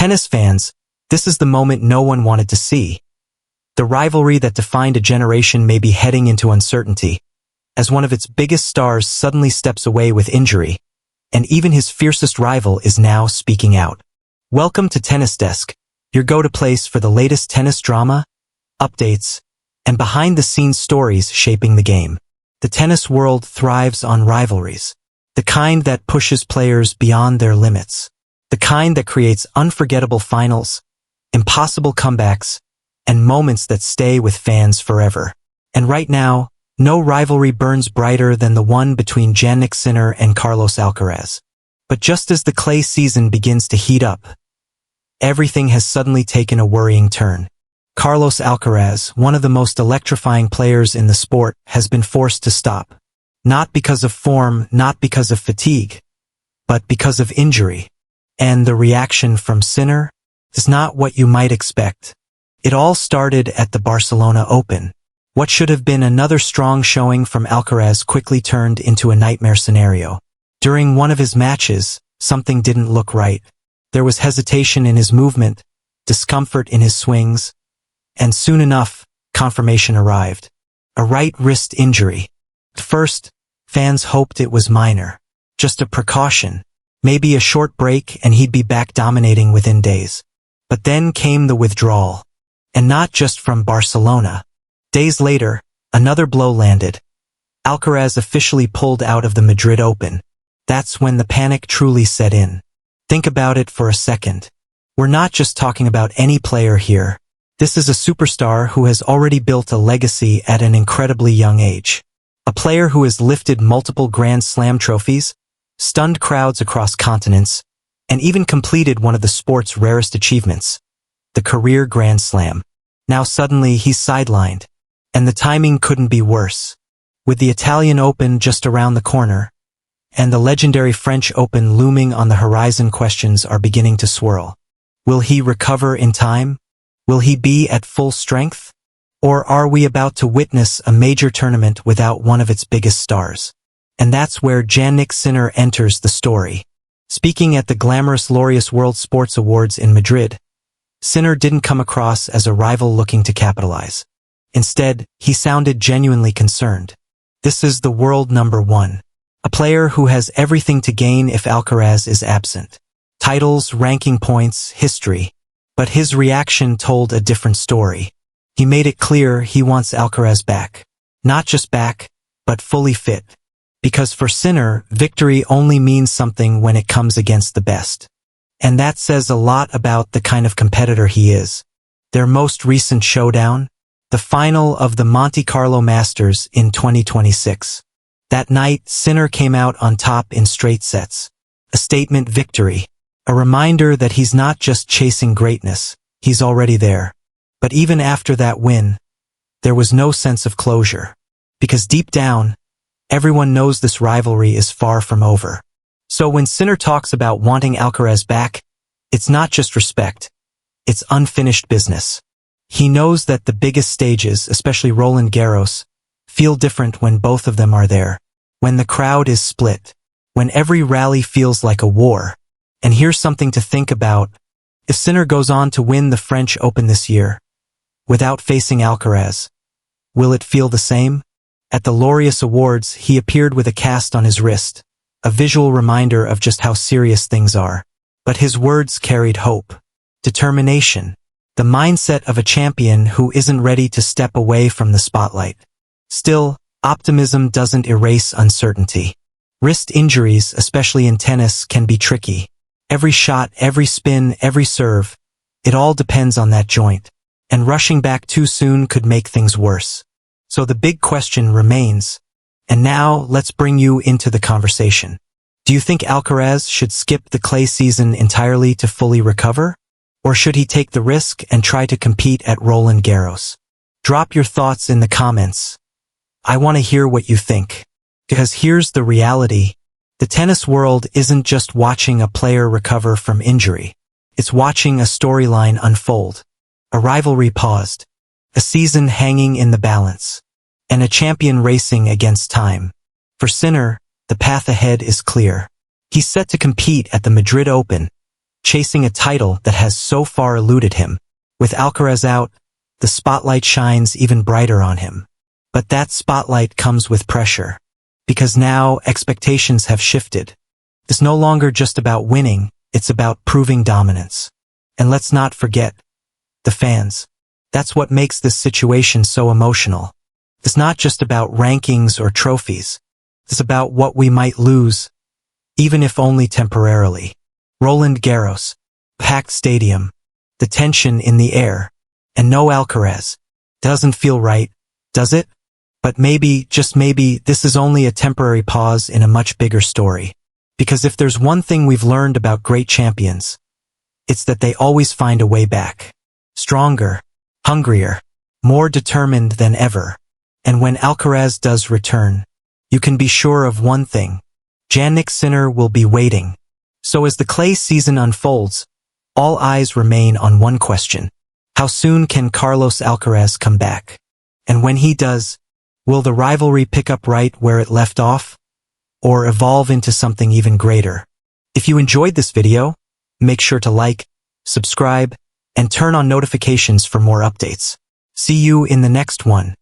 tennis fans, this is the moment no one wanted to see. The rivalry that defined a generation may be heading into uncertainty, as one of its biggest stars suddenly steps away with injury, and even his fiercest rival is now speaking out. Welcome to Tennis Desk, your go-to place for the latest tennis drama, updates, and behind-the-scenes stories shaping the game. The tennis world thrives on rivalries, the kind that pushes players beyond their limits, the kind that creates unforgettable finals, impossible comebacks, and moments that stay with fans forever. And right now, no rivalry burns brighter than the one between Jannik Sinner and Carlos Alcaraz. But just as the clay season begins to heat up, everything has suddenly taken a worrying turn. Carlos Alcaraz, one of the most electrifying players in the sport, has been forced to stop. Not because of form, not because of fatigue, but because of injury. And the reaction from Sinner is not what you might expect. It all started at the Barcelona Open. What should have been another strong showing from Alcaraz quickly turned into a nightmare scenario. During one of his matches, something didn't look right. There was hesitation in his movement, discomfort in his swings, and soon enough, confirmation arrived. A right wrist injury. At first, fans hoped it was minor, just a precaution, maybe a short break and he'd be back dominating within days. But then came the withdrawal. And not just from Barcelona. Days later, another blow landed. Alcaraz officially pulled out of the Madrid Open. That's when the panic truly set in. Think about it for a second. We're not just talking about any player here. This is a superstar who has already built a legacy at an incredibly young age. A player who has lifted multiple Grand Slam trophies, stunned crowds across continents, and even completed one of the sport's rarest achievements, the career Grand Slam. Now suddenly he's sidelined. And the timing couldn't be worse. With the Italian Open just around the corner, and the legendary French Open looming on the horizon, questions are beginning to swirl. Will he recover in time? Will he be at full strength? Or are we about to witness a major tournament without one of its biggest stars? And that's where Jannik Sinner enters the story. Speaking at the glamorous Laureus World Sports Awards in Madrid, Sinner didn't come across as a rival looking to capitalize. Instead, he sounded genuinely concerned. This is the world number one. A player who has everything to gain if Alcaraz is absent. Titles, ranking points, history. But his reaction told a different story. He made it clear he wants Alcaraz back. Not just back, but fully fit. Because for Sinner, victory only means something when it comes against the best. And that says a lot about the kind of competitor he is. Their most recent showdown? The final of the Monte Carlo Masters in 2026. That night, Sinner came out on top in straight sets. A statement victory. A reminder that he's not just chasing greatness, he's already there. But even after that win, there was no sense of closure. Because deep down, everyone knows this rivalry is far from over. So when Sinner talks about wanting Alcaraz back, it's not just respect, it's unfinished business. He knows that the biggest stages, especially Roland Garros, feel different when both of them are there. When the crowd is split. When every rally feels like a war. And here's something to think about. If Sinner goes on to win the French Open this year, without facing Alcaraz, will it feel the same? At the Laureus Awards, he appeared with a cast on his wrist, a visual reminder of just how serious things are. But his words carried hope, determination, the mindset of a champion who isn't ready to step away from the spotlight. Still, optimism doesn't erase uncertainty. Wrist injuries, especially in tennis, can be tricky. Every shot, every spin, every serve, it all depends on that joint. And rushing back too soon could make things worse. So the big question remains. And now, let's bring you into the conversation. Do you think Alcaraz should skip the clay season entirely to fully recover? Or should he take the risk and try to compete at Roland Garros? Drop your thoughts in the comments. I want to hear what you think. Because here's the reality. The tennis world isn't just watching a player recover from injury. It's watching a storyline unfold. A rivalry paused. A season hanging in the balance. And a champion racing against time. For Sinner, the path ahead is clear. He's set to compete at the Madrid Open, chasing a title that has so far eluded him. With Alcaraz out, the spotlight shines even brighter on him. But that spotlight comes with pressure. Because now expectations have shifted. It's no longer just about winning, it's about proving dominance. And let's not forget the fans. That's what makes this situation so emotional. It's not just about rankings or trophies. It's about what we might lose, even if only temporarily. Roland Garros, packed stadium, the tension in the air, and no Alcaraz. Doesn't feel right, does it? But maybe, just maybe, this is only a temporary pause in a much bigger story. Because if there's one thing we've learned about great champions, it's that they always find a way back. Stronger, hungrier, more determined than ever. And when Alcaraz does return, you can be sure of one thing. Jannik Sinner will be waiting. So as the clay season unfolds, all eyes remain on one question. How soon can Carlos Alcaraz come back? And when he does, will the rivalry pick up right where it left off? Or evolve into something even greater? If you enjoyed this video, make sure to like, subscribe, and turn on notifications for more updates. See you in the next one.